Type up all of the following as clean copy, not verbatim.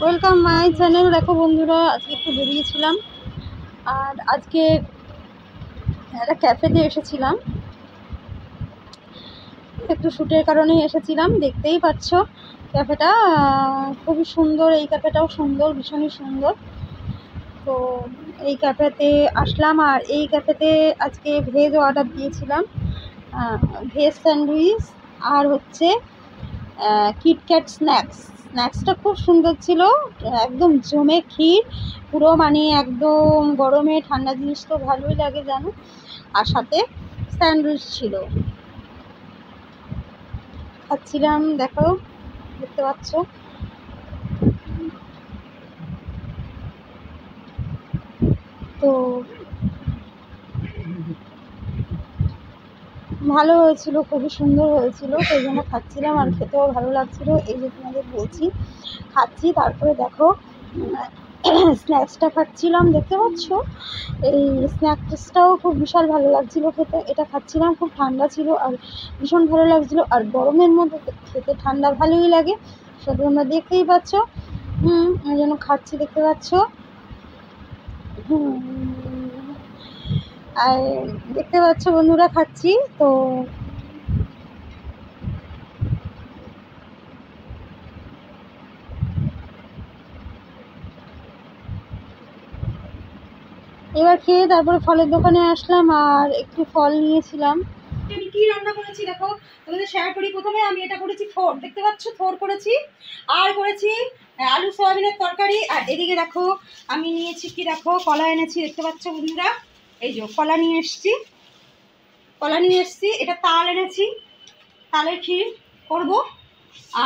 Welcome my channel. দেখো বন্ধুরা, আজকে একটু বেরিয়েছিলাম আর আজকে একটা ক্যাফেতে এসেছিলাম, একটু শ্যুটের কারণেই এসেছিলাম। দেখতেই পাচ্ছ ক্যাফেটা খুবই সুন্দর, এই ক্যাফেটাও সুন্দর, ভীষণই সুন্দর। তো এই ক্যাফেতে আসলাম আর এই ক্যাফেতে আজকে ভেজ অর্ডার দিয়েছিলাম, ভেজ স্যান্ডউইচ আর হচ্ছে কিটক্যাট স্ন্যাক্সটা খুব সুন্দর ছিল, একদম জমে ক্ষীর পুরো, মানে একদম গরমে ঠান্ডা জিনিস তো ভালোই লাগে জানো। আর সাথে স্যান্ডউইচ ছিল, খাচ্ছিলাম। দেখো, দেখতে পাচ্ছ। তো ভালো হয়েছিল, খুবই সুন্দর হয়েছিল, সেই জন্য খাচ্ছিলাম আর খেতেও ভালো লাগছিল। এই যে তোমাদের বলছি খাচ্ছি, তারপরে দেখো স্ন্যাক্সটা খাচ্ছিলাম, দেখতে পাচ্ছ। এই স্ন্যাক্সটাও খুব বিশাল ভালো লাগছিল খেতে। এটা খাচ্ছিলাম, খুব ঠান্ডা ছিল আর ভীষণ ভালো লাগছিল। আর গরমের মধ্যে খেতে ঠান্ডা ভালোই লাগে, সেটা তোমরা দেখতেই পাচ্ছ। ওই জন্য খাচ্ছি, দেখতে পাচ্ছ। আর দেখতে পাচ্ছ বন্ধুরা, খাচ্ছি। তো এবার খেয়ে তারপরে ফলের দোকানে আসলাম আর একটু ফল নিয়েছিলাম। আমি কি রান্না করেছি দেখো, তোমাদের শেয়ার করি। প্রথমে আমি এটা করেছি থোর, দেখতে পাচ্ছ, থোর করেছি। আর করেছি আলু সয়াবিনের তরকারি। আর এদিকে দেখো আমি নিয়েছি কি, দেখো কলা এনেছি, দেখতে পাচ্ছ বন্ধুরা। এই যে কলা নিয়ে এসছি, এটা তাল এনেছি, তালের ক্ষীর করব।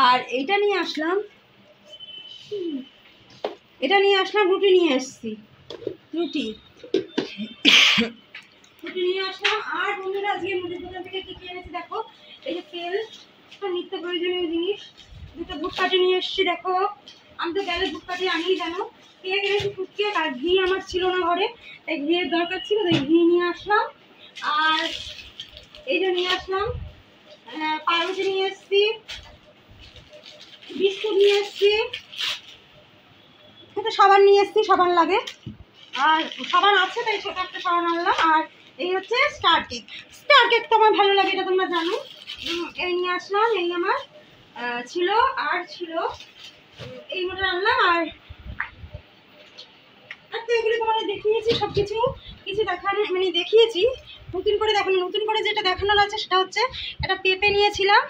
আর এইটা নিয়ে আসলাম, রুটি নিয়ে এসছি, রুটি নিয়ে আসলাম। আর বন্ধুরা আজকে মুদির দোকান থেকে কি কি এনেছি দেখো, এই যে তেল, নিত্য প্রয়োজনীয় জিনিস, দুটো ধূপকাঠি নিয়ে এসেছি। দেখো, আমি তো গেলে ধূপকাঠি আনিই, জানো। কেক এনেছি ফুটকে, আর ঘি আমার ছিল না ঘরে, তাই ঘিয়ের দরকার ছিল, তাই ঘি নিয়ে আসলাম। আর এই যে নিয়ে আসলাম পাউরুটি নিয়ে এসেছি, বিস্কুট নিয়ে এসেছি, একটা সাবান নিয়ে এসেছি, সাবান লাগে। আর সাবান আছে তাই ছোটো একটা সাবান আনলাম। আর এই হচ্ছে স্টার কেক তো আমার ভালো লাগে, এটা তোমরা জানো। এই নিয়ে আসলাম, এই আমার ছিল। আর ছিল এই মতো আনলাম। আর তো এগুলি তোমাদের দেখিয়েছি, সব কিছু দেখানো, মানে দেখিয়েছি। নতুন করে যেটা দেখানোর আছে সেটা হচ্ছে একটা পেঁপে নিয়েছিলাম।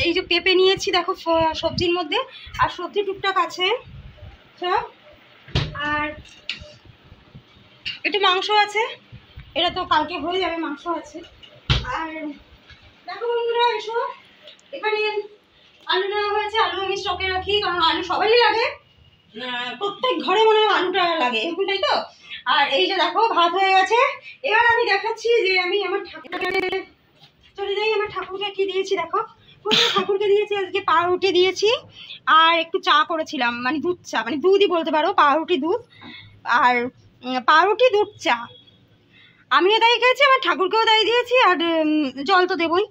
এই যে পেঁপে নিয়েছি দেখো সবজির মধ্যে, আর সবজি টুকটাক আছে সব। আর একটু মাংস আছে, এটা তো কালকে হয়ে যাবে, মাংস আছে। আর দেখো বন্ধুরা, এসো, এখানে আলু নেওয়া হয়েছে। আলু আমি স্টকে রাখি, কারণ আলু সবারই লাগে, প্রত্যেক ঘরে মনে হয় আলুটা লাগে এখন, তাই তো। আর এই যে দেখো ভাত হয়ে গেছে। এবার আমি দেখাচ্ছি যে আমি আমার ঠাকুরকে চলে যাই। আমার ঠাকুরকে কি দিয়েছি দেখো, ঠাকুরকে দিয়েছি আজকে পাউরুটি দিয়েছি, আর একটু চা করেছিলাম, মানে দুধ চা, মানে দুধই বলতে পারো, পাউরুটি দুধ। আর পাউরুটি দুধ চা আমিও তাই খেয়েছি, আমার ঠাকুরকেও তাই দিয়েছি। আর জল তো দেবই।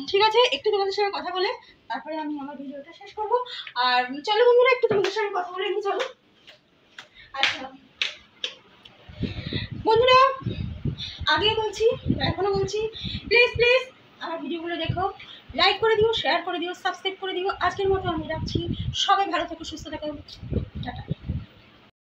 ঠিক আছে, একটু তোমাদের সঙ্গে কথা বলে তারপরে আমি আমার ভিডিওটা শেষ করবো। আর চলো বন্ধুরা, একটু তোমাদের সঙ্গে কথা বলে নিই, চলো। আচ্ছা বন্ধুরা, আগে বলছি, এখনো বলছি, প্লিজ আমার ভিডিওগুলো দেখো, লাইক করে দিও, শেয়ার করে দিও, সাবস্ক্রাইব করে দিও। আজকের মতো আমি রাখছি, সবাই ভালো থেকো, সুস্থ থাকো, টাটা।